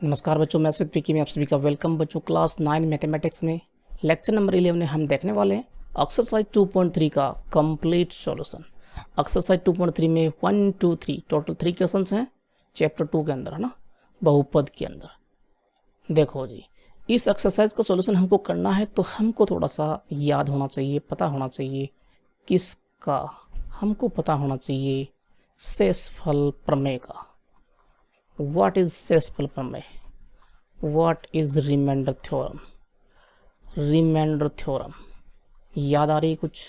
नमस्कार बच्चों, मैं स्वित पीकी में आप सभी का वेलकम। बच्चों क्लास 9 मैथमेटिक्स में लेक्चर नंबर 11 में हम देखने वाले हैं एक्सरसाइज 2.3 का कंप्लीट सॉल्यूशन। एक्सरसाइज 2.3 में 1 2 3 टोटल 3 क्वेश्चंस हैं चैप्टर 2 के अंदर, है ना, बहुपद के अंदर। देखो जी, इस एक्सरसाइज का सॉल्यूशन हमको करना है तो हमको थोड़ा सा याद होना चाहिए, पता होना चाहिए किसका, हमको पता होना चाहिए शेषफल प्रमेय का। What is शेषफल प्रमेय? What is remainder theorem? Remainder theorem याद आ रही है कुछ?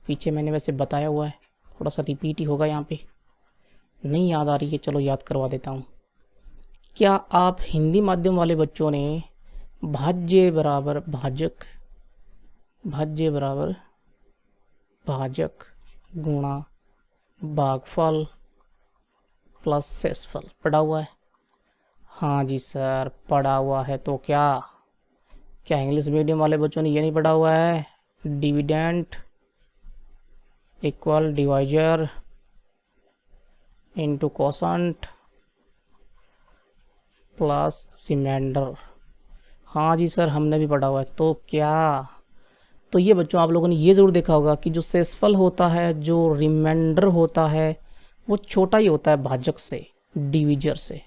पीछे मैंने वैसे बताया हुआ है, थोड़ा सा रिपीट ही होगा यहाँ पे। नहीं याद आ रही है, चलो याद करवा देता हूँ। क्या आप हिंदी माध्यम वाले बच्चों ने भाज्य बराबर भाजक, भाज्य बराबर भाजक गुणा भागफल प्लस शेषफल पढ़ा हुआ है? हाँ जी सर, पढ़ा हुआ है। तो क्या इंग्लिश मीडियम वाले बच्चों ने ये नहीं पढ़ा हुआ है? Dividend equal divisor into quotient plus remainder. हाँ जी सर, हमने भी पढ़ा हुआ है। तो ये बच्चों आप लोगों ने ये ज़रूर देखा होगा कि जो शेषफल होता है, जो रिमाइंडर होता है, वो छोटा ही होता है भाजक से, डिविजर से, है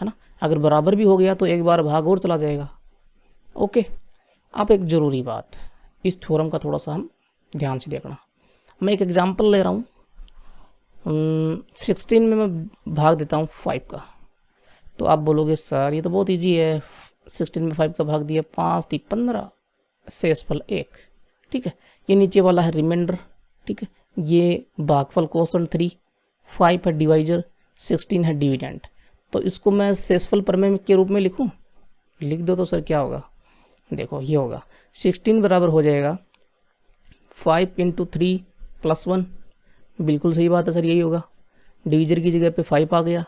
ना। अगर बराबर भी हो गया तो एक बार भाग और चला जाएगा। ओके, अब एक ज़रूरी बात, इस थ्योरम का थोड़ा सा हम ध्यान से देखना। मैं एक एग्जांपल ले रहा हूँ। 16 में मैं भाग देता हूँ 5 का, तो आप बोलोगे सर ये तो बहुत ईजी है, 16 में 5 का भाग दिया, 5 × 15, शेषफल 1। ठीक है, ये नीचे वाला है रिमाइंडर। ठीक है, ये भागफल कोसेंट 3, 5 है डिवाइजर, 16 है डिविडेंड। तो इसको मैं शेषफल प्रमेय के रूप में लिखूं? लिख दो तो सर क्या होगा? देखो ये होगा 16 बराबर हो जाएगा 5 × 3 + 1। बिल्कुल सही बात है सर, यही होगा। डिविजर की जगह पे 5 आ गया,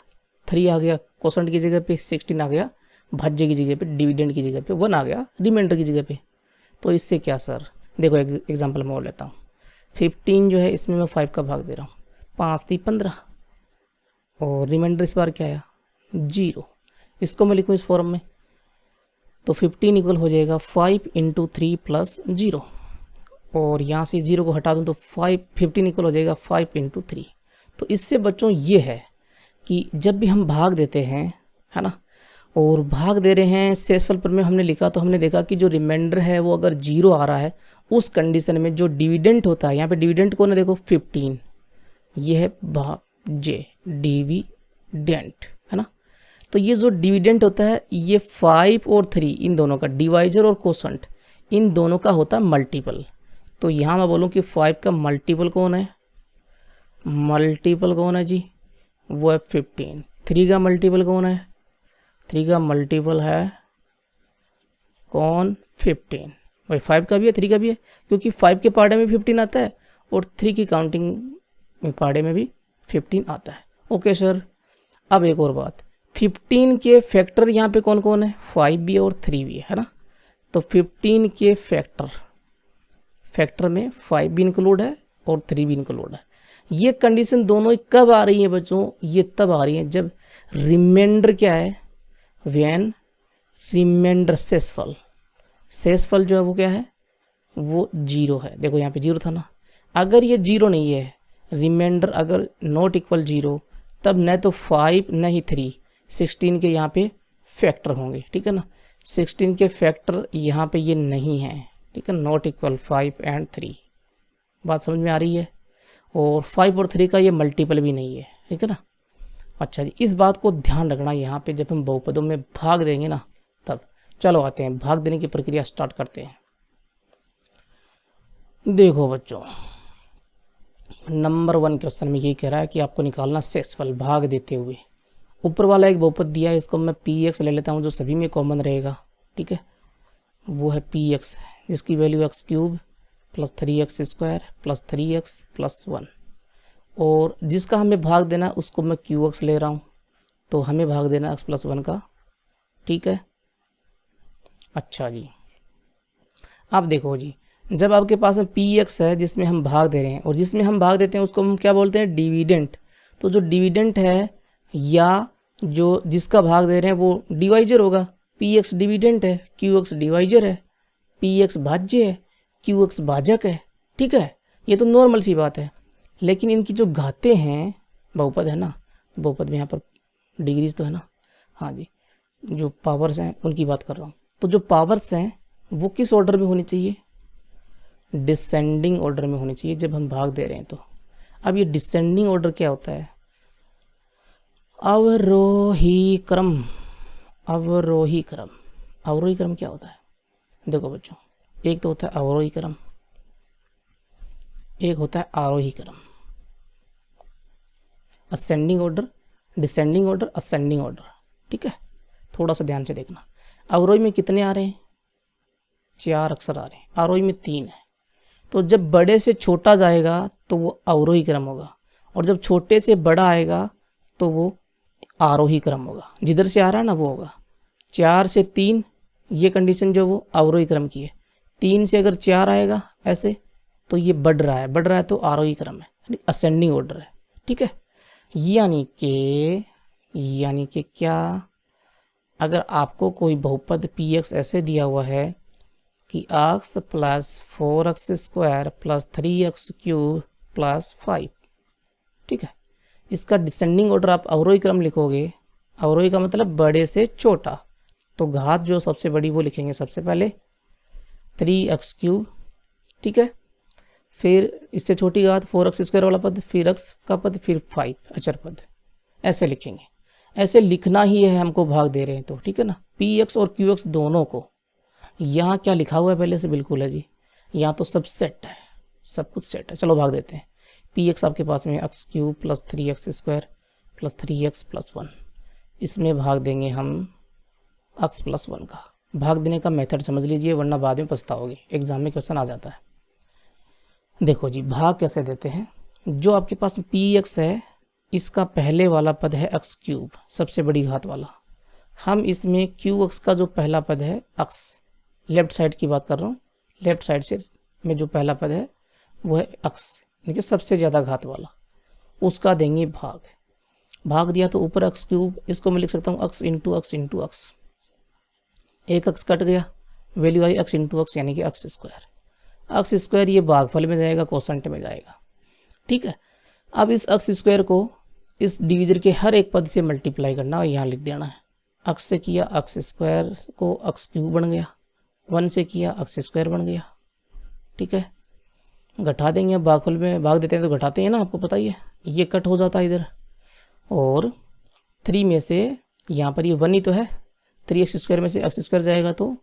3 आ गया, कोसेंट की जगह पे 16 आ गया, भाज्य की जगह पे, डिविडेंड की जगह पे 1 आ गया, रिमाइंडर की जगह पे। तो इससे क्या सर, देखो एक एग्जाम्पल मैं और लेता हूँ। 15 जो है इसमें मैं 5 का भाग दे रहा हूँ, 5 × 15, और रिमाइंडर इस बार क्या आया? 0। इसको मैं लिखूँ इस फॉर्म में, तो 15 इक्वल हो जाएगा 5 × 3 + 0, और यहाँ से 0 को हटा दूँ तो 15 इक्वल हो जाएगा 5 × 3। तो इससे बच्चों ये है कि जब भी हम भाग देते हैं, है ना, और भाग दे रहे हैं शेषफल प्रमेय हमने लिखा, तो हमने देखा कि जो रिमाइंडर है वो अगर 0 आ रहा है, उस कंडीशन में जो डिविडेंट होता है, यहाँ पे डिविडेंट कौन है? देखो 15, ये है भाज्य, डिविडेंट, है ना। तो ये जो डिविडेंट होता है ये 5 और 3 इन दोनों का, डिवाइजर और कोसेंट, इन दोनों का होता है मल्टीपल। तो यहाँ मैं बोलूँ कि 5 का मल्टीपल कौन है? मल्टीपल कौन है जी? वो है 15। 3 का मल्टीपल कौन है? 3 का मल्टीपल है कौन? 15। भाई 5 का भी है, 3 का भी है, क्योंकि 5 के पार्टे में 15 आता है और 3 की काउंटिंग पार्टे में भी 15 आता है। ओके सर, अब एक और बात, 15 के फैक्टर यहाँ पे कौन कौन है? 5 भी है और 3 भी है ना। तो 15 के फैक्टर में 5 भी इंक्लूड है और 3 भी इंक्लूड है। ये कंडीशन दोनों ही कब आ रही है बच्चों? ये तब आ रही है जब रिमाइंडर क्या है? व्हेन रिमाइंडर शेषफल जो है वो क्या है? वो 0 है। देखो यहाँ पे 0 था ना। अगर ये 0 नहीं है, रिमाइंडर अगर नॉट इक्वल 0, तब न तो 5 न ही 3, 16 के यहाँ पे फैक्टर होंगे। ठीक है ना, 16 के फैक्टर यहाँ पे ये नहीं है। ठीक है, नॉट इक्वल 5 और 3। बात समझ में आ रही है? और 5 और 3 का ये मल्टीपल भी नहीं है। ठीक है ना। अच्छा जी, इस बात को ध्यान रखना यहाँ पे जब हम बहुपदों में भाग देंगे ना, तब। चलो आते हैं, भाग देने की प्रक्रिया स्टार्ट करते हैं। देखो बच्चों, नंबर 1 क्वेश्चन में यही कह रहा है कि आपको निकालना शेषफल भाग देते हुए। ऊपर वाला एक बहुपद दिया है, इसको मैं px ले लेता हूँ, जो सभी में कॉमन रहेगा। ठीक है, वो है px, जिसकी वैल्यू x³ + 3x² + 3x + 1, और जिसका हमें भाग देना उसको मैं qx ले रहा हूँ, तो हमें भाग देना x + 1 का। ठीक है, अच्छा जी, अब देखो जी, जब आपके पास में px है जिसमें हम भाग दे रहे हैं, और जिसमें हम भाग देते हैं उसको हम क्या बोलते हैं? डिविडेंट। तो जो डिविडेंट है या जो जिसका भाग दे रहे हैं वो डिवाइजर होगा, पी एक्स डिविडेंट है, क्यू एक्स डिवाइजर है, पी एक्स भाज्य है, क्यू एक्स भाजक है। ठीक है, ये तो नॉर्मल सी बात है। लेकिन इनकी जो घातें हैं, बहुपद है ना, बहुपद में यहाँ पर डिग्रीज तो है ना, हाँ जी, जो पावर्स हैं उनकी बात कर रहा हूँ। तो जो पावर्स हैं वो किस ऑर्डर में होनी चाहिए, डिसेंडिंग ऑर्डर में होनी चाहिए जब हम भाग दे रहे हैं तो। अब ये डिसेंडिंग ऑर्डर क्या होता है, अवरोही क्रम। अवरोही क्रम, अवरोही क्रम क्या होता है, देखो बच्चों, एक तो होता है अवरोही क्रम, एक होता है आरोही क्रम। Ascending order, descending order, ascending order. ठीक है, थोड़ा सा ध्यान से देखना। अवरोही में कितने आ रहे हैं, 4 अक्षर आ रहे हैं, आरोही में 3 है। तो जब बड़े से छोटा जाएगा तो वो अवरोही क्रम होगा, और जब छोटे से बड़ा आएगा तो वो आरोही क्रम होगा। जिधर से आ रहा है ना वो होगा। 4 से 3 ये कंडीशन जो वो अवरोही क्रम की है। 3 से अगर 4 आएगा ऐसे तो ये बढ़ रहा है, बढ़ रहा है तो आरोही क्रम है, यानी असेंडिंग ऑर्डर है। ठीक है, यानी कि क्या, अगर आपको कोई बहुपद पी एक्स ऐसे दिया हुआ है कि x plus 4x square plus 3x cube plus 5, ठीक है, इसका डिसेंडिंग ऑर्डर आप अवरोही क्रम लिखोगे। अवरोही का मतलब बड़े से छोटा, तो घात जो सबसे बड़ी वो लिखेंगे सबसे पहले 3x क्यूब। ठीक है, फिर इससे छोटी घात 4x स्क्वायर वाला पद, फिर x का पद, फिर 5 अचर पद, ऐसे लिखेंगे। ऐसे लिखना ही है, हमको भाग दे रहे हैं तो। ठीक है ना, पी एक्स और क्यू एक्स दोनों को। यहाँ क्या लिखा हुआ है पहले से, बिल्कुल है जी, यहाँ तो सब सेट है, सब कुछ सेट है। चलो भाग देते हैं। पी एक्स आपके पास में x cube plus 3x square plus 3x plus 1, इसमें भाग देंगे हम x प्लस 1 का। भाग देने का मेथड समझ लीजिए, वरना बाद में पछताओगे, एग्जाम में क्वेश्चन आ जाता है। देखो जी, भाग कैसे देते हैं। जो आपके पास पी एक्स है, इसका पहले वाला पद है एक्स क्यूब, सबसे बड़ी घात वाला। हम इसमें क्यू एक्स का जो पहला पद है एक्स, लेफ्ट साइड की बात कर रहा हूँ, लेफ्ट साइड से में जो पहला पद है वो है एक्स, यानी कि सबसे ज़्यादा घात वाला, उसका देंगे भाग। भाग दिया तो ऊपर एक्स क्यूब, इसको मैं लिख सकता हूँ x into x into x. एक एक्स कट गया, वैल्यू आई एक्स इंटू एक्स, यानी कि एक्स स्क्वायर। एक्स स्क्वायर ये भागफल में जाएगा, कोसेंट में जाएगा। ठीक है, अब इस एक्स स्क्वायर को इस डिवीजर के हर एक पद से मल्टीप्लाई करना और यहाँ लिख देना है। एक्स से किया एक्स स्क्वायर को एक्स क्यूब बन गया, 1 से किया एक्स स्क्वायर बन गया। ठीक है, घटा देंगे, भागफल में भाग देते हैं तो घटाते हैं ना, आपको पता ही है, ये कट हो जाता है इधर, और 3 में से यहाँ पर ये 1 ही तो है, 3x स्क्वायर में से एक्स स्क्वायर जाएगा तो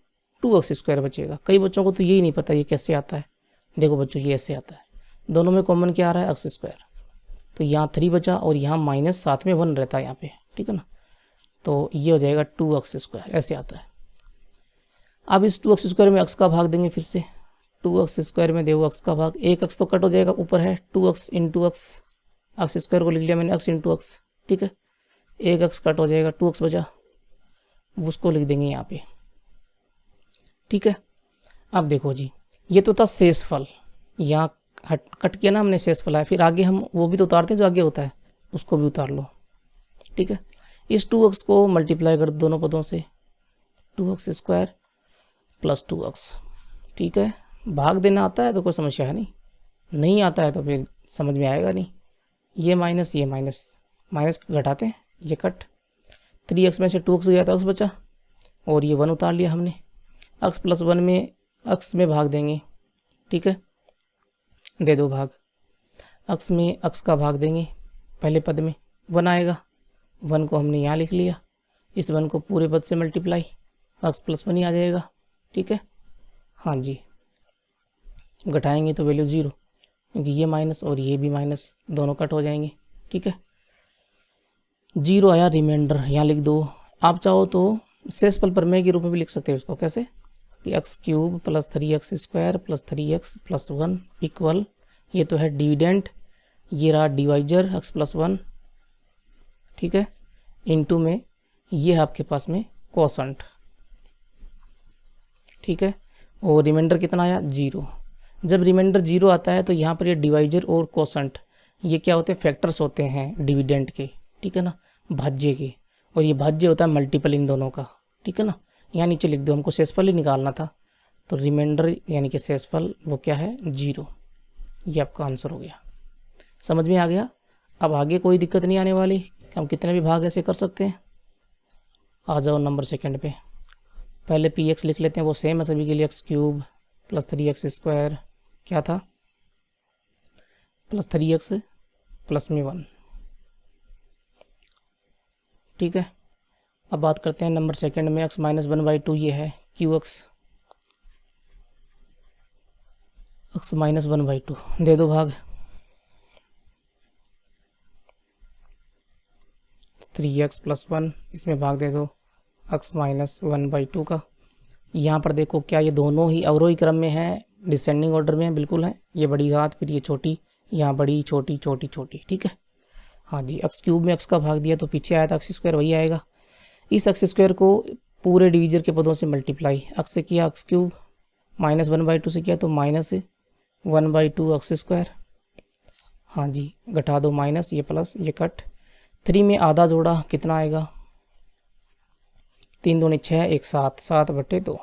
2x स्क्वायर बचेगा। कई बच्चों को तो यही नहीं पता ये कैसे आता है। देखो बच्चों, ये ऐसे आता है, दोनों में कॉमन क्या आ रहा है, एक्स स्क्वायर, तो यहाँ 3 बचा और यहाँ माइनस साथ में 1 रहता है यहाँ पे। ठीक है ना, तो ये हो जाएगा 2x स्क्वायर, ऐसे आता है। अब इस 2x स्क्वायर में x का भाग देंगे, फिर से 2x स्क्वायर में देखो x का भाग, एक x तो कट हो जाएगा, ऊपर है 2x into x, x square को लिख लिया मैंने x इंटू एक्स। ठीक है, एक x कट हो जाएगा, 2x बचा, उसको लिख देंगे यहाँ पे। ठीक है, अब देखो जी, ये तो था शेषफल, यहाँ कट किया ना हमने, शेषफल है। फिर आगे हम वो भी तो उतारते हैं, जो आगे होता है उसको भी उतार लो। ठीक है, इस 2x को मल्टीप्लाई कर दोनों पदों से, 2x स्क्वायर प्लस 2x। ठीक है, भाग देना आता है तो कोई समस्या है नहीं, नहीं आता है तो फिर समझ में आएगा नहीं। ये माइनस माइनस घटाते हैं, ये कट, 3x में से 2x गया तो x बचा, और ये 1 उतार लिया हमने। x प्लस 1 में x में भाग देंगे। ठीक है, दे दो भाग, x में x का भाग देंगे, पहले पद में 1 आएगा, 1 को हमने यहाँ लिख लिया, इस 1 को पूरे पद से मल्टीप्लाई, x प्लस 1 ही आ जाएगा। ठीक है, हाँ जी, घटाएंगे तो वैल्यू 0, क्योंकि ये माइनस और ये भी माइनस, दोनों कट हो जाएंगे। ठीक है, 0 आया, रिमाइंडर यहाँ लिख दो। आप चाहो तो शेषफल प्रमेय के रूप में भी लिख सकते हो इसको, कैसे कि x cube plus 3x square plus 3x plus 1 equal, ये तो है डिविडेंट, ये रहा डिवाइजर x प्लस 1। ठीक है, इनटू में ये है आपके पास में कोसेंट। ठीक है, और रिमाइंडर कितना आया, 0। जब रिमाइंडर 0 आता है तो यहाँ पर ये डिवाइजर और कोसेंट ये क्या होते हैं, फैक्टर्स होते हैं डिविडेंट के। ठीक है ना, भाज्य के, और ये भाज्य होता है मल्टीपल इन दोनों का, ठीक है ना। यहाँ नीचे लिख दो, हमको शेषफल ही निकालना था, तो रिमाइंडर यानी कि शेषफल वो क्या है 0। ये आपका आंसर हो गया। समझ में आ गया। अब आगे कोई दिक्कत नहीं आने वाली, हम कितने भी भाग ऐसे कर सकते हैं। आ जाओ नंबर सेकंड पे। पहले पी एक्स लिख लेते हैं, वो सेम है सभी के लिए, एक्स क्यूब प्लस 3x² क्या था प्लस 3x प्लस में 1, ठीक है। अब बात करते हैं नंबर सेकंड में, x माइनस 1/2 ये है क्यू एक्स माइनस 1/2 दे दो भाग, 3x प्लस 1 इसमें भाग दे दो x माइनस 1/2 का। यहाँ पर देखो क्या ये दोनों ही अवरोही क्रम में है, डिसेंडिंग ऑर्डर में है, बिल्कुल है। ये बड़ी घात फिर ये छोटी, यहाँ बड़ी छोटी छोटी छोटी, ठीक है। हाँ जी, एक्स क्यूब में x का भाग दिया तो पीछे आया था x² वही आएगा। इस x² को पूरे डिवीजर के पदों से मल्टीप्लाई, x से किया x क्यूब, माइनस 1/2 से किया तो माइनस 1/2 x²। हाँ जी, घटा दो माइनस, ये प्लस, ये कट, 3 में आधा जोड़ा कितना आएगा 3 दूनी 6, 1 7, 7/2,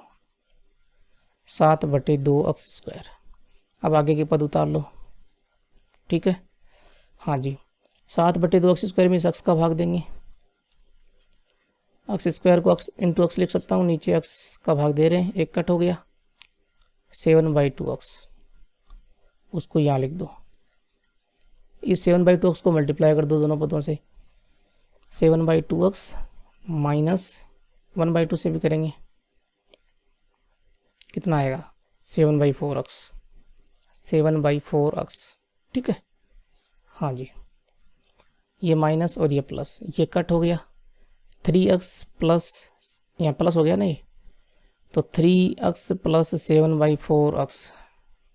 7/2 x²। अब आगे के पद उतार लो, ठीक है। हाँ जी, 7/2 x² में इस x का भाग देंगे, x² को x इंटू x लिख सकता हूँ, नीचे x का भाग दे रहे हैं, एक कट हो गया 7/2 x, उसको यहाँ लिख दो। इस 7/2 x को मल्टीप्लाई कर दो दोनों पदों से, 7/2 x माइनस 1/2 से भी करेंगे कितना आएगा 7/4 x, 7/4 x, ठीक है। हाँ जी, ये माइनस और ये प्लस, ये कट हो गया 3x प्लस, यहाँ प्लस हो गया ना ये, तो 3x plus 7/4 x,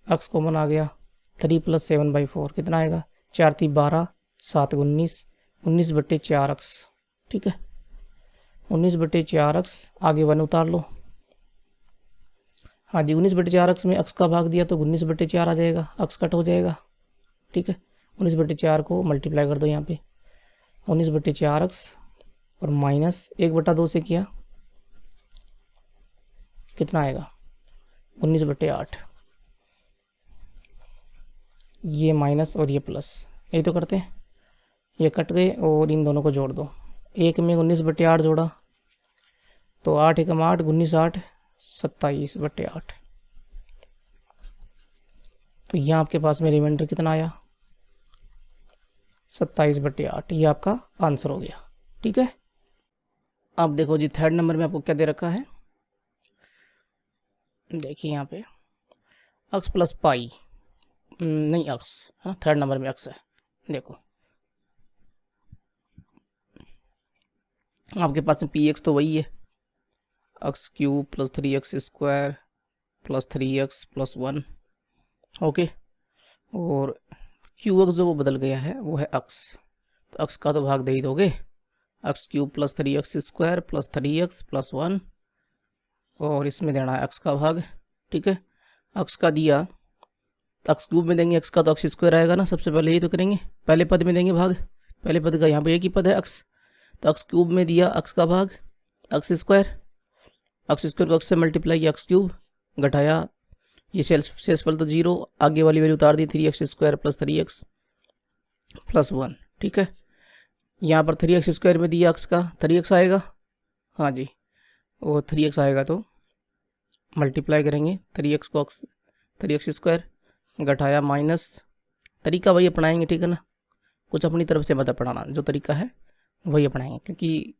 x common आ गया, 3 प्लस 7/4 कितना आएगा 4 3 12, 7 19, 19/4 x, ठीक है। 19/4 x, आगे 1 उतार लो। हाँ जी, 19/4 x में x का भाग दिया तो 19/4 आ जाएगा, x कट हो जाएगा, ठीक है। 19/4 को मल्टीप्लाई कर दो यहाँ पे, 19/4 x और माइनस 1/2 से किया कितना आएगा 19/8, ये माइनस और ये प्लस, यही तो करते हैं। ये कट गए और इन दोनों को जोड़ दो, एक में 19/8 जोड़ा तो 8 एकम 8, 19 8, 27/8। तो यहाँ आपके पास में रिमाइंडर कितना आया 27/8, ये आपका आंसर हो गया, ठीक है। अब देखो जी, थर्ड नंबर में आपको क्या दे रखा है, देखिए यहाँ पे x प्लस पाई, नहीं x है ना, थर्ड नंबर में x है। देखो आपके पास में px तो वही है, x cube plus 3x² plus 3x plus 1, okay. और qx जो वो बदल गया है वो है x, तो x का तो भाग दे ही दोगे, x cube plus 3x² plus 3x plus 1, और इसमें देना है x का भाग, ठीक है। x का दिया, x क्यूब में देंगे x का तो x² आएगा ना, सबसे पहले यही तो करेंगे, पहले पद में देंगे भाग, पहले पद का यहाँ पे एक ही पद है x, तो x क्यूब में दिया x का भाग x² को x से मल्टीप्लाई किया x क्यूब, घटाया ये शेषफल तो 0, आगे वाली वैल्यू उतार दी 3x² प्लस 3x प्लस 1, ठीक है। यहाँ पर 3x² में दिया x का 3x आएगा, हाँ जी, वो 3x आएगा तो मल्टीप्लाई करेंगे 3x को 3x² घटाया माइनस, तरीका वही अपनाएंगे, ठीक है ना, कुछ अपनी तरफ से मत अपनाना, जो तरीका है वही अपनाएंगे, क्योंकि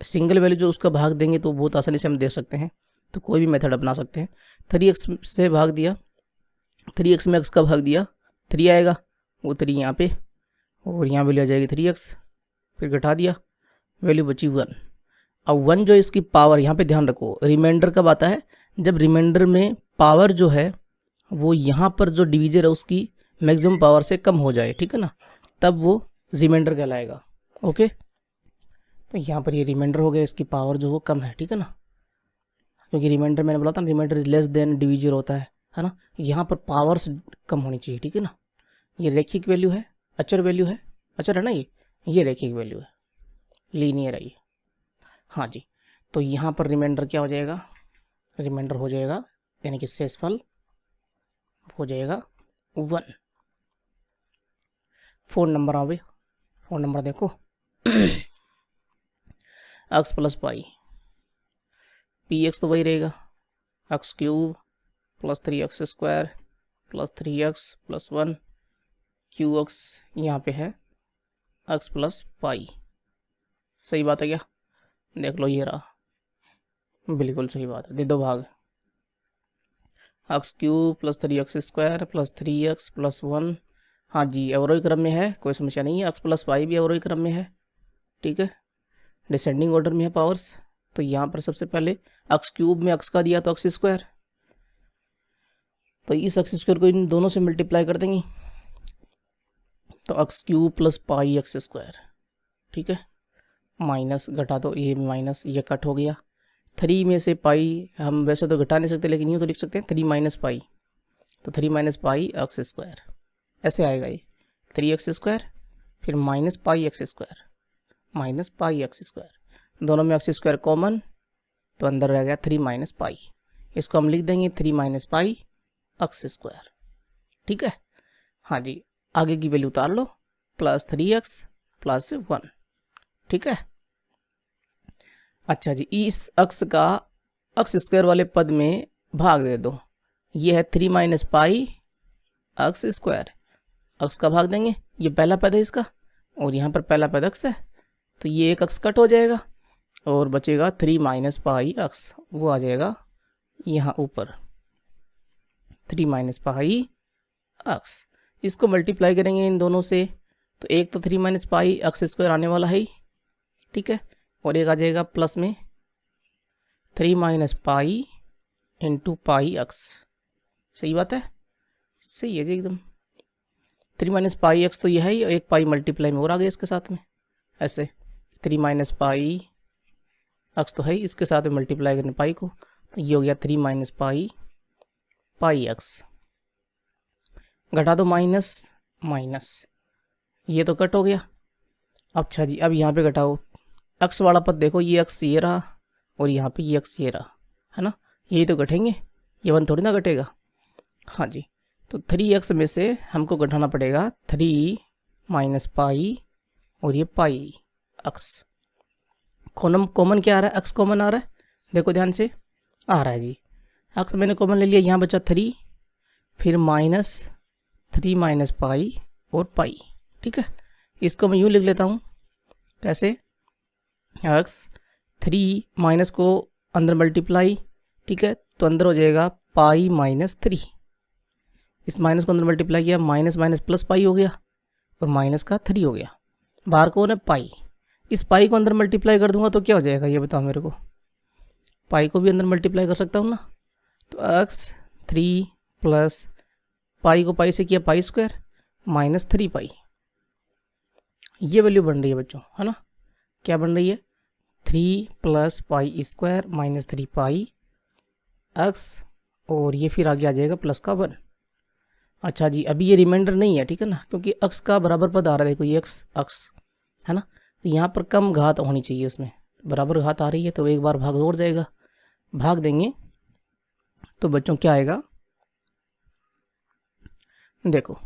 सिंगल वैल्यू जो उसका भाग देंगे तो बहुत आसानी से हम दे सकते हैं, तो कोई भी मेथड अपना सकते हैं। 3x से भाग दिया, 3x में x का भाग दिया 3 आएगा, वो 3 यहाँ पे और यहाँ वैल्यू आ जाएगी 3x, फिर घटा दिया वैल्यू बची 1। अब 1 जो इसकी पावर, यहाँ पे ध्यान रखो रिमाइंडर कब आता है, जब रिमाइंडर में पावर जो है वो यहाँ पर जो डिवीजर है उसकी मैक्सिमम पावर से कम हो जाए, ठीक है ना, तब वो रिमाइंडर कहलाएगा, ओके। तो यहाँ पर ये रिमाइंडर हो गया, इसकी पावर जो वो कम है, ठीक है ना, क्योंकि रिमाइंडर मैंने बोला था रिमाइंडर लेस देन डिवीजर होता है ना, यहाँ पर पावर्स कम होनी चाहिए, ठीक है ना। ये रैखिक वैल्यू है, अचर वैल्यू है, अचर है ना, ये रैखिक वैल्यू है, लीनियर है ये, हाँ जी, तो यहाँ पर रिमाइंडर क्या हो जाएगा, रिमाइंडर हो जाएगा यानी कि शेषफल हो जाएगा 1। 4 नंबर आवे, 4 नंबर देखो x plus pi, P x तो वही रहेगा x cube plus 3x square plus 3x plus 1 Q x, यहाँ पे है एक्स प्लस पाई। सही बात है क्या, देख लो ये रहा, बिल्कुल सही बात है, दे दो भाग। X cube plus 3x square plus 3x plus 1, हाँ जी अवरोही क्रम में है, कोई समस्या नहीं है। एक्स प्लस वाई भी अवरोही क्रम में है, ठीक है, डिसेंडिंग ऑर्डर में है पावर्स। तो यहाँ पर सबसे पहले एक्स क्यूब में एक्स का दिया तो एक्स स्क्वायर, तो इस एक्स स्क्वायर को इन दोनों से मल्टीप्लाई कर देंगे तो x cube plus pi x square, ठीक है, माइनस घटा दो ये माइनस, ये कट हो गया। 3 में से पाई हम वैसे तो घटा नहीं सकते लेकिन यूँ तो लिख सकते हैं 3 माइनस पाई, तो 3 माइनस पाई एक्स स्क्वायर ऐसे आएगा ये 3x स्क्वायर फिर minus pi x square minus pi x square, दोनों में एक्स स्क्वायर कॉमन तो अंदर रह गया 3 माइनस पाई, इसको हम लिख देंगे 3 माइनस पाई एक्स स्क्वायर, ठीक है। हाँ जी, आगे की वैल्यू उतार लो प्लस 3x प्लस 1, ठीक है। अच्छा जी, इस अक्स का एक्स स्क्वायर वाले पद में भाग दे दो, ये है 3 minus pi x square, x का भाग देंगे, ये पहला पद है इसका और यहाँ पर पहला पद एक्स है तो ये एक एक्स कट हो जाएगा और बचेगा 3 माइनस पाई एक्स, वो आ जाएगा यहाँ ऊपर 3 माइनस पाई एक्स। इसको मल्टीप्लाई करेंगे इन दोनों से तो एक तो 3 माइनस पाई एक्स स्क्वायर आने वाला है, ठीक है, और एक आ जाएगा प्लस में 3 minus pi into pi x. सही बात है, सही है जी एकदम। 3 माइनस पाई एक्स तो ये है ही, एक पाई मल्टीप्लाई में और आ गया इसके साथ में, ऐसे 3 माइनस पाई एक्स तो है ही, इसके साथ में मल्टीप्लाई करने पाई को तो ये हो गया 3 माइनस पाई पाई एक्स। घटा दो माइनस माइनस, ये तो कट हो गया। अच्छा जी, अब यहाँ पे घटाओ, एक्स वाला पद देखो, ये एक्स ये रहा और यहाँ पे ये एक्स ये रहा, है ना, यही तो घटेंगे, ये 1 थोड़ी ना घटेगा। हाँ जी, तो 3x में से हमको घटाना पड़ेगा 3 माइनस पाई और ये पाई एक्स। कॉमन क्या आ रहा है, एक्स कॉमन आ रहा है, देखो ध्यान से आ रहा है जी, एक्स मैंने कॉमन ले लिया, यहाँ बचा 3 फिर माइनस 3 माइनस पाई और पाई, ठीक है। इसको मैं यूँ लिख लेता हूँ, कैसे, एक्स 3 माइनस को अंदर मल्टीप्लाई, ठीक है, तो अंदर हो जाएगा पाई माइनस 3, इस माइनस को अंदर मल्टीप्लाई किया, माइनस माइनस प्लस पाई हो गया और माइनस का 3 हो गया, बाहर कौन है पाई, इस पाई को अंदर मल्टीप्लाई कर दूंगा तो क्या हो जाएगा ये बताओ मेरे को, पाई को भी अंदर मल्टीप्लाई कर सकता हूँ ना, तो एक्स 3 प्लस पाई को पाई से किया पाई स्क्वायर माइनस 3 पाई, ये वैल्यू बन रही है बच्चों, है ना, क्या बन रही है 3 प्लस पाई स्क्वायर माइनस 3 पाई एक्स और ये फिर आगे आ जाएगा प्लस का 1। अच्छा जी, अभी ये रिमाइंडर नहीं है, ठीक है ना, क्योंकि एक्स का बराबर पद आ रहा है, देखो ये एक्स एक्स है ना, तो यहाँ पर कम घात होनी चाहिए, उसमें बराबर घात आ रही है तो एक बार भाग और जाएगा, भाग देंगे तो बच्चों क्या आएगा, देखो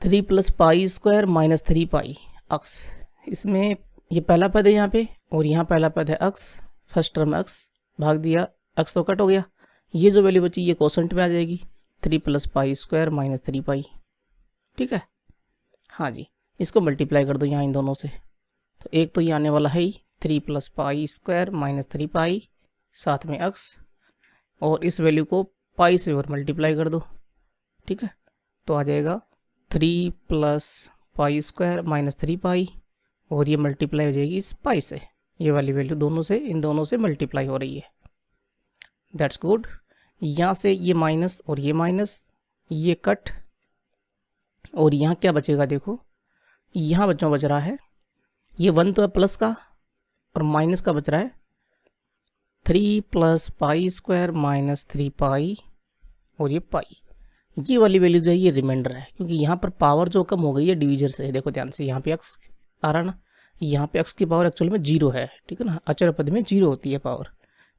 3 प्लस पाई स्क्वायर माइनस 3 पाई एक्स, इसमें ये पहला पद है यहाँ पे और यहाँ पहला पद है एक्स, फर्स्ट टर्म एक्स, भाग दिया एक्स तो कट हो गया, ये जो वैल्यू बची ये कोसेंट में आ जाएगी 3 प्लस पाई स्क्वायर माइनस 3 पाई, ठीक है। हाँ जी, इसको मल्टीप्लाई कर दो यहाँ इन दोनों से, तो एक तो ये आने वाला है ही 3 प्लस पाई स्क्वायर माइनस 3 पाई साथ में एक्स और इस वैल्यू को पाई से और मल्टीप्लाई कर दो, ठीक है, तो आ जाएगा 3 प्लस पाई स्क्वायर माइनस 3 पाई और ये मल्टीप्लाई हो जाएगी इस पाई से, ये वाली वैल्यू दोनों से इन दोनों से मल्टीप्लाई हो रही है, दैट्स गुड। यहाँ से ये माइनस और ये माइनस, ये कट और यहाँ क्या बचेगा, देखो यहाँ बच्चों बच रहा है ये 1 तो है प्लस का और माइनस का बच रहा है 3 प्लस पाई स्क्वायर माइनस 3 पाई और ये पाई, ये वाली वैल्यू जो है ये रिमाइंडर है, क्योंकि यहाँ पर पावर जो कम हो गई है डिवीजर से, देखो ध्यान से यहाँ पे एक्स आ रहा ना, यहाँ पे x की पावर एक्चुअल में 0 है, ठीक है ना, अचर पद में 0 होती है पावर,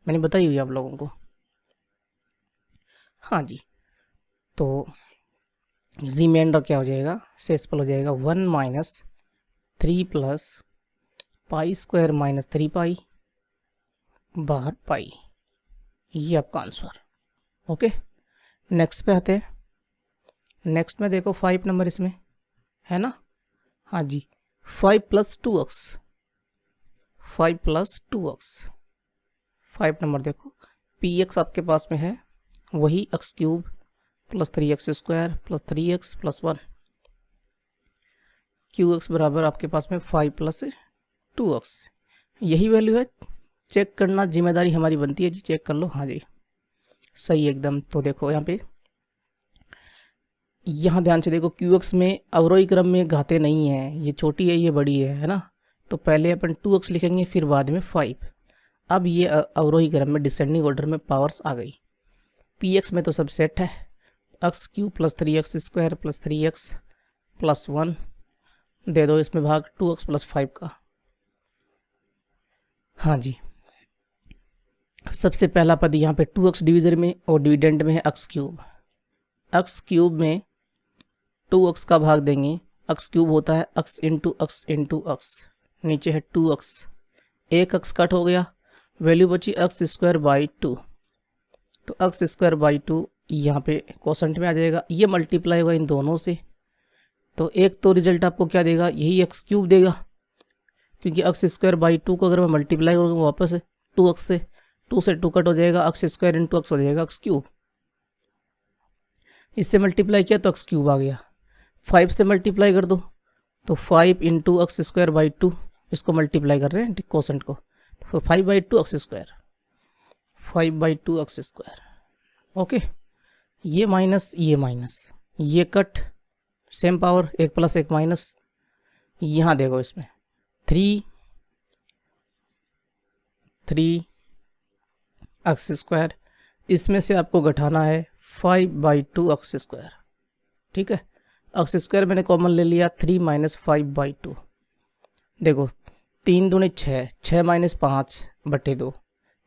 मैंने बताई हुई आप लोगों को। हाँ जी, तो रिमाइंडर क्या हो जाएगा, शेषफल हो जाएगा 1 minus 3 plus pi square minus 3 पाई बाहर पाई, ये आपका आंसर। ओके, नेक्स्ट पे आते हैं। नेक्स्ट में देखो 5 नंबर इसमें है ना, हाँ जी, 5 plus 2x, 5 plus 2x, 5 number देखो, पी एक्स आपके पास में है वही x cube plus 3x square plus 3x plus 1, Q x बराबर आपके पास में 5 प्लस 2x, यही वैल्यू है, चेक करना जिम्मेदारी हमारी बनती है जी, चेक कर लो। हाँ जी सही एकदम। तो देखो यहाँ पे, यहाँ ध्यान से देखो, क्यू एक्स में अवरोही क्रम में घाते नहीं है, ये छोटी है ये बड़ी है ना, तो पहले अपन 2x लिखेंगे फिर बाद में 5। अब ये अवरोही क्रम में डिसेंडिंग ऑर्डर में पावर्स आ गई, पी एक्स में तो सब सेट है, x cube plus 3x square plus 3x plus 1 दे दो इसमें भाग 2x प्लस 5 का। हाँ जी, सबसे पहला पद यहाँ पे 2x डिविजन में और डिविडेंड में है x क्यूब, x क्यूब में 2x का भाग देंगे, x क्यूब होता है x into x into x, नीचे है 2x, एक x कट हो गया, वैल्यू बची x स्क्वायर बाई 2, तो x स्क्वायर बाई 2 यहाँ पे कोसेंट में आ जाएगा, ये मल्टीप्लाई होगा इन दोनों से, तो एक तो रिजल्ट आपको क्या देगा, यही x क्यूब देगा, क्योंकि x स्क्वायर बाई 2 को अगर मैं मल्टीप्लाई करूँगा वापस 2x से, 2 से 2 कट हो जाएगा, x स्क्वायर इंटू x हो जाएगा x क्यूब, इससे मल्टीप्लाई किया तो x क्यूब आ गया, 5 से मल्टीप्लाई कर दो तो 5 इंटू एक्स स्क्वायर बाई 2, इसको मल्टीप्लाई कर रहे हैं कोसेंट को, तो 5 by 2 x square, 5 by 2 x square. Okay, ये माइनस ये कट, सेम पावर, एक प्लस एक माइनस, यहाँ देखो इसमें 3 एक्स स्क्वायर, इसमें से आपको घटाना है 5 बाई 2 एक्स स्क्वायर, ठीक है, एक्स स्क्वायर मैंने कॉमन ले लिया, 3 माइनस 5 बाई 2, देखो 3 दूनी 6, 6 माइनस 5 बटे 2,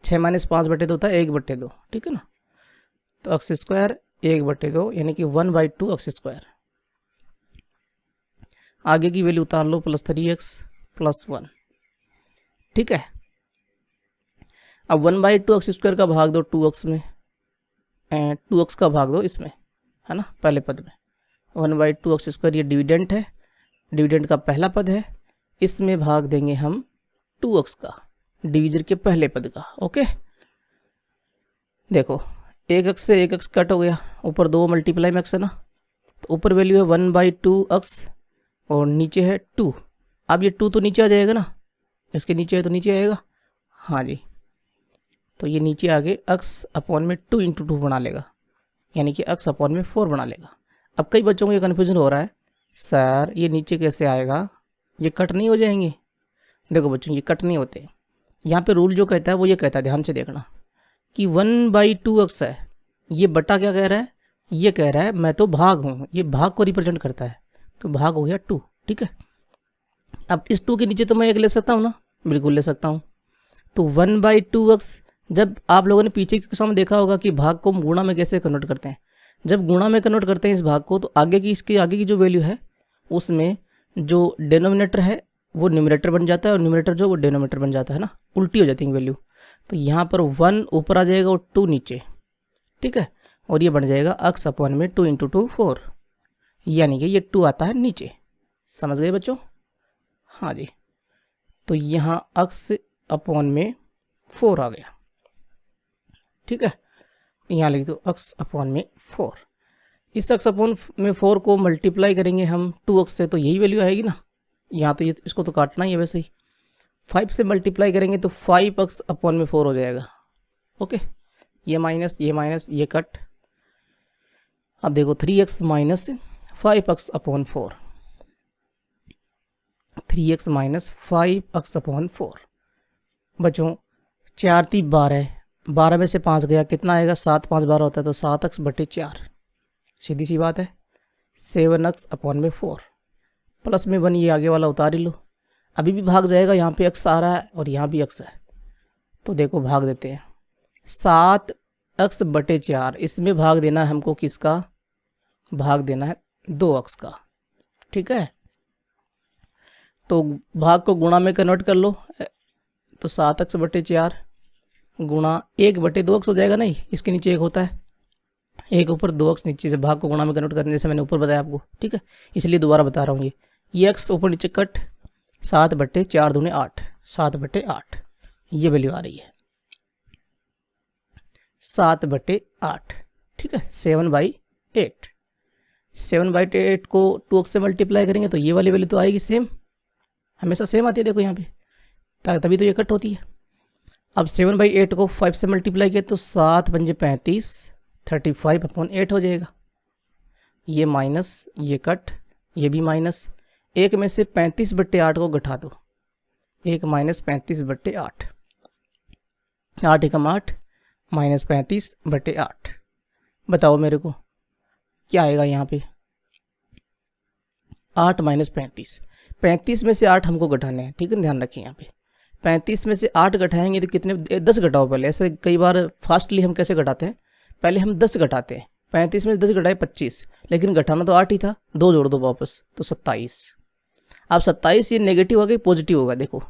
6 माइनस 5 बटे 2 होता है 1 बटे 2, ठीक है ना, तो एक्स स्क्वायर 1 बटे 2 यानी कि 1 बाई 2 एक्स स्क्वायर, आगे की वैल्यू उतार लो प्लस 3x प्लस 1, ठीक है। अब 1 बाई 2 एक्स स्क्वायर का भाग दो 2x में, 2x का भाग दो इसमें, है ना, पहले पद में, 1 बाई 2 एक्स स्क्वायर ये डिविडेंट है, डिविडेंट का पहला पद है, इसमें भाग देंगे हम 2x का, डिवीजन के पहले पद का। ओके, देखो एक x से एक x कट हो गया, ऊपर 2 मल्टीप्लाई में x है ना, तो ऊपर वैल्यू है 1 बाई 2 एक्स और नीचे है 2, अब ये 2 तो नीचे आ जाएगा ना, इसके नीचे है तो नीचे आएगा, हाँ जी, तो ये नीचे आगे x अपॉन में 2 इंटू 2 बना लेगा, यानी कि x अपॉन में 4 बना लेगा। अब कई बच्चों को ये कन्फ्यूजन हो रहा है, सर ये नीचे कैसे आएगा, ये कट नहीं हो जाएंगे। देखो बच्चों ये कट नहीं होते, यहाँ पे रूल जो कहता है वो ये कहता है, ध्यान से देखना कि 1 बाई 2 एक्स है, ये बटा क्या कह रहा है, ये कह रहा है मैं तो भाग हूँ, ये भाग को रिप्रेजेंट करता है, तो भाग हो गया 2, ठीक है। अब इस 2 के नीचे तो मैं 1 ले सकता हूँ ना, बिल्कुल ले सकता हूँ, तो 1 बाई 2 एक्स, जब आप लोगों ने पीछे के समय देखा होगा कि भाग को गुणा में कैसे कन्वर्ट करते हैं, जब गुणा में कन्वर्ट करते हैं इस भाग को, तो आगे की इसके आगे की जो वैल्यू है उसमें जो डिनोमिनेटर है वो न्यूमरेटर बन जाता है और न्यूमरेटर जो वो डिनोमिनेटर बन जाता है ना, उल्टी हो जाती है वैल्यू, तो यहाँ पर 1 ऊपर आ जाएगा और 2 नीचे, ठीक है, और ये बन जाएगा x अपॉन में 2 इंटू 2 4, यानी कि ये 2 आता है नीचे, समझ गए बच्चों। हाँ जी, तो यहाँ x अपॉन में 4 आ गया, ठीक है, यहाँ लिख दो x अपॉन में 4, इस x अपॉन में 4 को मल्टीप्लाई करेंगे हम 2x से, तो यही वैल्यू आएगी ना, यहाँ तो ये इसको तो काटना ही है वैसे ही, 5 से मल्टीप्लाई करेंगे तो 5x अपॉन में 4 हो जाएगा। ओके, ये माइनस ये कट, अब देखो 3x minus 5x upon 4, 3x minus 5x upon 4, बच्चों 4 3 12, 12 में से 5 गया, कितना आएगा, 7 5 12 होता है, तो 7x बटे 4, सीधी सी बात है, 7x अपॉन में 4, प्लस में 1 ये आगे वाला उतार ही लो, अभी भी भाग जाएगा, यहाँ पे x आ रहा है और यहाँ भी x है, तो देखो भाग देते हैं। 7x/4, इसमें भाग देना है हमको किसका, भाग देना है 2x का, ठीक है। तो भाग को गुणा में कन्वर्ट कर लो, तो 7x/4 गुणा 1/2x हो जाएगा, नहीं इसके नीचे 1 होता है, 1 ऊपर 2x नीचे से, भाग को गुणा में कन्वर्ट करने जैसे मैंने ऊपर बताया आपको, ठीक है, इसलिए दोबारा बता रहा हूँ। ये x ऊपर नीचे कट, 7/4 दूने 8, 7/8 ये वैल्यू आ रही है 7/8, ठीक है। 7/8, 7/8 को 2x से मल्टीप्लाई करेंगे तो ये वाली वैल्यू तो आएगी सेम, हमेशा सेम आती है, देखो यहाँ पे, तभी तो ये कट होती है। अब 7/8 को 5 से मल्टीप्लाई किया तो 7 पंजे 35, 35/8 हो जाएगा। ये माइनस, ये कट, ये भी माइनस, एक में से 35/8 को घटा दो, 1 माइनस 35/8, 8 एकम 8 माइनस 35/8, बताओ मेरे को क्या आएगा यहाँ पे, 8 माइनस 35, 35 में से 8 हमको घटाने हैं, ठीक है, ध्यान रखिए यहाँ पे 35 में से 8 घटाएंगे तो कितने, 10 घटाओ पहले, ऐसे कई बार फास्टली हम कैसे घटाते हैं, पहले हम 10 घटाते हैं, 35 में से 10 घटाए 25, लेकिन घटाना तो 8 ही था, 2 जोड़ दो वापस तो 27। अब 27 ये नेगेटिव होगा पॉजिटिव होगा, देखो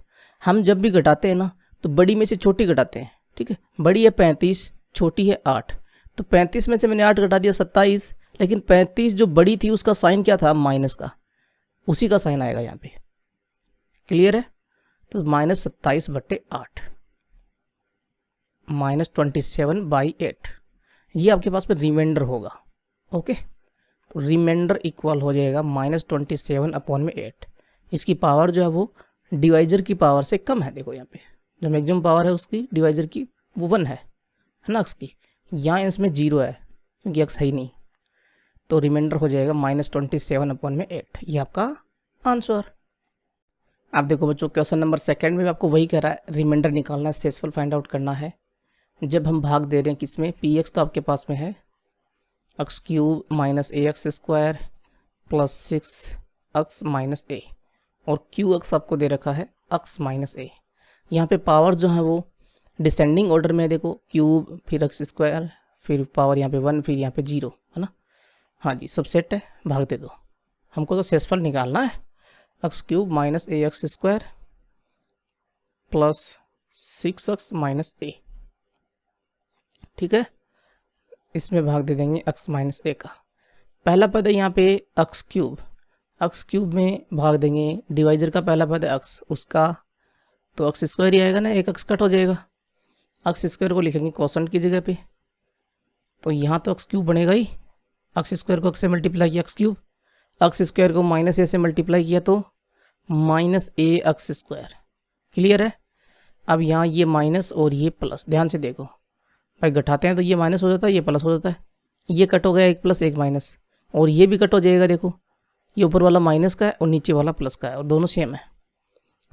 हम जब भी घटाते हैं ना तो बड़ी में से छोटी घटाते हैं, ठीक है, बड़ी है 35, छोटी है 8, तो 35 में से मैंने 8 घटा दिया 27, लेकिन 35 जो बड़ी थी उसका साइन क्या था, माइनस का, उसी का साइन आएगा यहाँ पे, क्लियर है। तो -27/8 -27/8 ये आपके पास में रिमाइंडर होगा, ओके। तो रिमाइंडर इक्वल हो जाएगा -27/8, इसकी पावर जो है वो डिवाइजर की पावर से कम है, देखो यहाँ पे जो मैक्सिमम पावर है उसकी डिवाइजर की वो 1 है ना x की, यहाँ इसमें 0 है क्योंकि x है ही नहीं, तो रिमाइंडर हो जाएगा -27/8, ये आपका आंसर। आप देखो बच्चों क्वेश्चन नंबर 2 में आपको वही कह रहा है, रिमाइंडर निकालना है, शेषफल फाइंड आउट करना है। जब हम भाग दे रहे हैं किसमें, px तो आपके पास में है x³ - ax² + 6x - a, और qx आपको दे रखा है x - a। यहाँ पे पावर जो है वो डिसेंडिंग ऑर्डर में, देखो क्यूब फिर x², फिर पावर यहाँ पे 1, फिर यहाँ पे 0 है ना, हाँ जी सब सेट है, भाग दे दो, हमको तो शेषफल निकालना है, x³ - ax² + 6x - a, ठीक है, इसमें भाग दे देंगे x - a का। पहला पद है यहाँ पे x³ में भाग देंगे, डिवाइजर का पहला पद है x, उसका तो x² ही आएगा ना, एक x कट हो जाएगा, x² को लिखेंगे कोसेंट की जगह पे, तो यहाँ तो x³ बनेगा ही, x² को x से मल्टीप्लाई किया x³, x² को -a से मल्टीप्लाई किया तो -ax², क्लियर है। अब यहाँ ये माइनस और ये प्लस, ध्यान से देखो भाई, घटाते हैं तो ये माइनस हो जाता है, ये प्लस हो जाता है, ये कट हो गया, 1 + 1 माइनस, और ये भी कट हो जाएगा, देखो ये ऊपर वाला माइनस का है और नीचे वाला प्लस का है, और दोनों सेम है,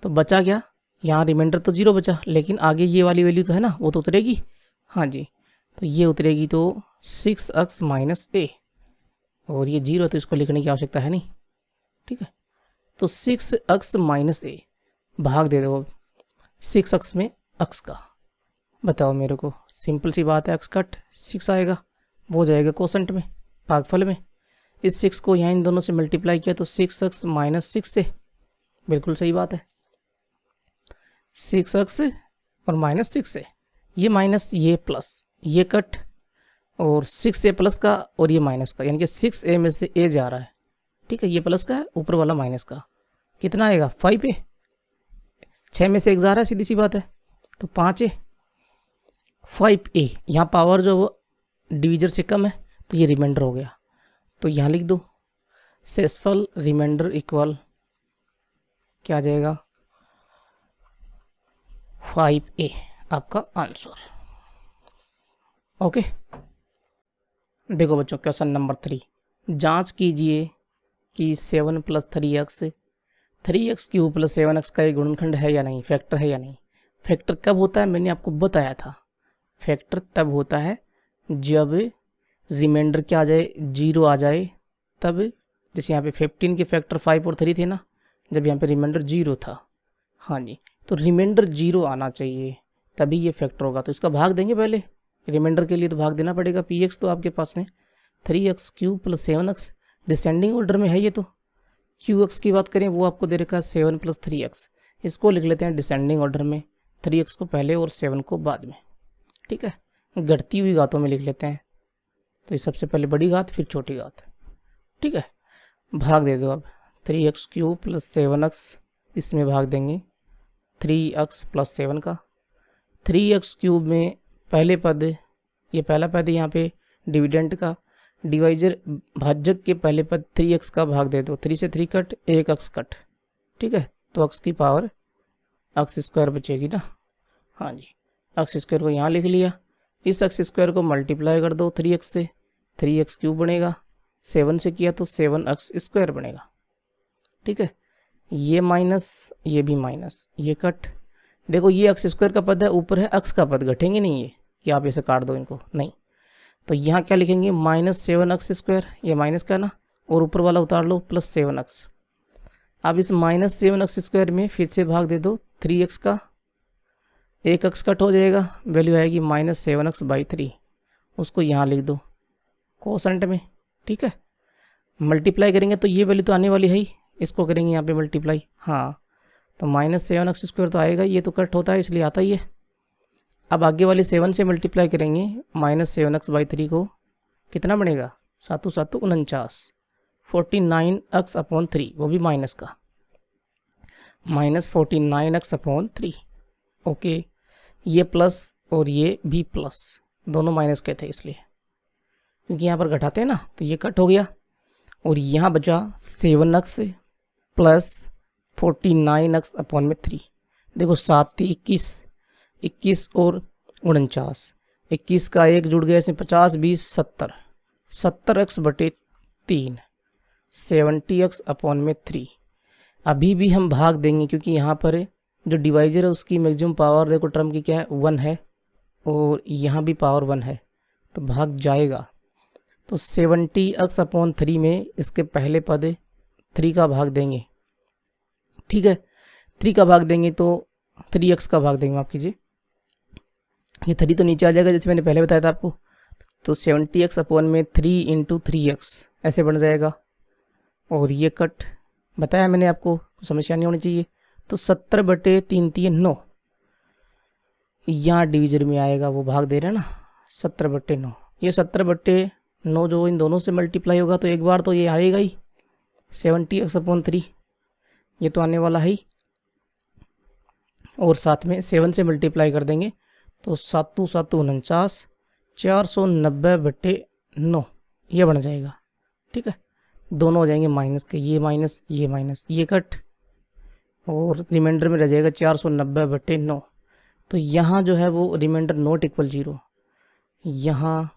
तो बचा क्या, यहाँ रिमाइंडर तो 0 बचा, लेकिन आगे ये वाली वैल्यू तो है ना, वो तो उतरेगी, हाँ जी, तो ये उतरेगी तो 6x - a, और ये 0 तो इसको लिखने की आवश्यकता है नहीं, ठीक है। तो 6x - a भाग दे दो 6x में x का, बताओ मेरे को, सिंपल सी बात है, x कट 6 आएगा, वो हो जाएगा कोसेंट में, भागफल में, इस 6 को यहाँ इन दोनों से मल्टीप्लाई किया तो 6x - 6 से, बिल्कुल सही बात है, 6x और -6 से, ये माइनस ये प्लस, ये कट, और 6a प्लस का और ये माइनस का, यानी कि 6a में से a जा रहा है, ठीक है, ये प्लस का है, ऊपर वाला माइनस का, कितना आएगा 5a, 6 में से 1 जा रहा है, सीधी सी बात है, तो 5a 5a, यहाँ पावर जो वो डिवीजर से कम है तो ये रिमाइंडर हो गया, तो यहाँ लिख दो शेषफल रिमाइंडर इक्वल क्या आ जाएगा 5a, आपका आंसर, ओके। देखो बच्चों क्वेश्चन नंबर 3, जांच कीजिए कि 7 + 3x 3x³ + 7x का एक गुणनखंड है या नहीं, फैक्टर है या नहीं। फैक्टर कब होता है, मैंने आपको बताया था, फैक्टर तब होता है जब रिमाइंडर क्या आ जाए, 0 आ जाए, तब जैसे यहाँ पे 15 के फैक्टर 5 और 3 थे ना, जब यहाँ पे रिमाइंडर 0 था, हाँ जी, तो रिमाइंडर 0 आना चाहिए तभी ये फैक्टर होगा। तो इसका भाग देंगे पहले, रिमाइंडर के लिए तो भाग देना पड़ेगा। पी एक्स तो आपके पास में 3x cube plus 7x descending order में है ये। तो क्यू एक्स की बात करें वो आपको दे रखा है 7 प्लस 3x, इसको लिख लेते हैं डिसेंडिंग ऑर्डर में, 3x को पहले और 7 को बाद में। ठीक है, घटती हुई घातों में लिख लेते हैं। तो ये सबसे पहले बड़ी घात फिर छोटी घात। ठीक है, भाग दे दो अब 3x क्यूब प्लस 7x, इसमें भाग देंगे 3x प्लस 7 का। 3x क्यूब में पहले पद, ये पहला पद यहाँ पे डिविडेंड का, डिवाइजर भाजक के पहले पद 3x का भाग दे दो, 3 से 3 कट, 1 अक्स कट। ठीक है, तो x की पावर एक्स स्क्वायर बचेगी ना। हाँ जी, एक्स स्क्वायर को यहाँ लिख लिया, इस एक्स स्क्वायर को मल्टीप्लाई कर दो 3x से, 3x क्यूब बनेगा, 7 से किया तो 7x स्क्वायर बनेगा। ठीक है, ये माइनस ये भी माइनस, ये कट। देखो ये एक्स स्क्वायर का पद है, ऊपर है एक्स का पद, घटेंगे नहीं ये, कि आप ऐसे काट दो इनको, नहीं। तो यहाँ क्या लिखेंगे -7x स्क्वायर, ये माइनस का ना, और ऊपर वाला उतार लो प्लस 7x। अब इस -7x स्क्वायर में फिर से भाग दे दो 3x का, 1 x कट हो जाएगा, वैल्यू आएगी -7x/3, उसको यहाँ लिख दो कोसेंट में। ठीक है, मल्टीप्लाई करेंगे तो ये वैल्यू तो आने वाली है ही, इसको करेंगे यहाँ पे मल्टीप्लाई। हाँ, तो -7x स्क्वायर तो आएगा, ये तो कट होता है इसलिए आता ही है। अब आगे वाली 7 से मल्टीप्लाई करेंगे -7x/3 को, कितना बनेगा 7 7 49, 49x/3, वो भी माइनस का, -49x/3। ओके, ये प्लस और ये भी प्लस, दोनों माइनस के थे इसलिए, क्योंकि यहाँ पर घटाते हैं ना, तो ये कट हो गया। और यहाँ बचा 7x प्लस 49x/3। देखो 7 × 21, 21 और 49, 21 का 1 जुड़ गया इसमें, 50 20 70, 70x/3, 70x/3। अभी भी हम भाग देंगे क्योंकि यहाँ पर जो डिवाइजर है उसकी मैक्सिमम पावर देखो टर्म की क्या है 1 है, और यहाँ भी पावर 1 है, तो भाग जाएगा। तो 70x/3 में इसके पहले पद 3 का भाग देंगे। ठीक है, 3 का भाग देंगे तो 3x का भाग देंगे, माफ कीजिए, ये 3 तो नीचे आ जाएगा जैसे मैंने पहले बताया था आपको। तो 70x/3 × 3x ऐसे बन जाएगा, और ये कट बताया मैंने आपको, समस्या नहीं होनी चाहिए। तो 70/3 3 9, यहाँ डिवीजन में आएगा, वो भाग दे रहे हैं ना 70/9, ये 70/9 जो इन दोनों से मल्टीप्लाई होगा तो एक बार तो ये आएगा ही 70x/3, ये तो आने वाला है ही, और साथ में 7 से मल्टीप्लाई कर देंगे तो 7 7 49, 490/9 ये बन जाएगा। ठीक है, दोनों हो जाएंगे माइनस के, ये माइनस ये माइनस, ये कट, और रिमाइंडर में रह जाएगा 490/9। तो यहाँ जो है वो रिमाइंडर नॉट इक्वल 0, यहाँ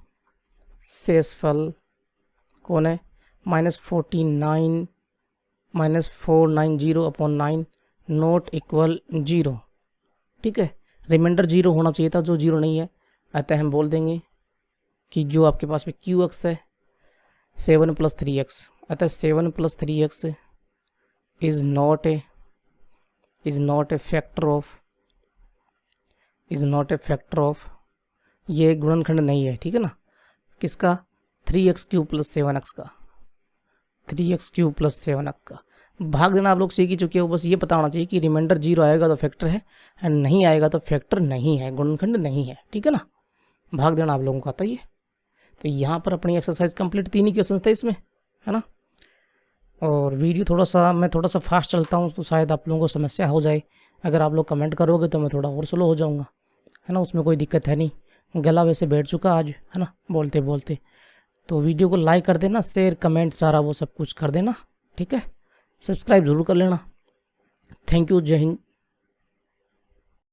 शेषफल कौन है -49 -490/9 नॉट इक्वल 0। ठीक है, रिमाइंडर 0 होना चाहिए था, जो 0 नहीं है, अतः हम बोल देंगे कि जो आपके पास में QX है 7 + 3x, अतः 7 + 3x is not a factor of, ये गुणनखंड नहीं है। ठीक है ना, किसका 3x³ + 7x का, 3x³ + 7x का। भाग देना आप लोग सीख ही चुके हो, बस ये पता होना चाहिए कि रिमाइंडर 0 आएगा तो फैक्टर है, एंड नहीं आएगा तो फैक्टर नहीं है, गुणनखंड नहीं है। ठीक है ना, भाग देना आप लोगों को आता ही है। तो यहाँ पर अपनी एक्सरसाइज कंप्लीट, 3 ही क्वेश्चन थे इसमें, है ना। और वीडियो मैं थोड़ा सा फास्ट चलता हूँ तो शायद आप लोगों को समस्या हो जाए, अगर आप लोग कमेंट करोगे तो मैं थोड़ा और स्लो हो जाऊँगा, है ना, उसमें कोई दिक्कत है नहीं। गला वैसे बैठ चुका आज, है ना, बोलते बोलते। तो वीडियो को लाइक कर देना, शेयर कमेंट सारा वो सब कुछ कर देना। ठीक है, सब्सक्राइब ज़रूर कर लेना। थैंक यू, जय हिंद,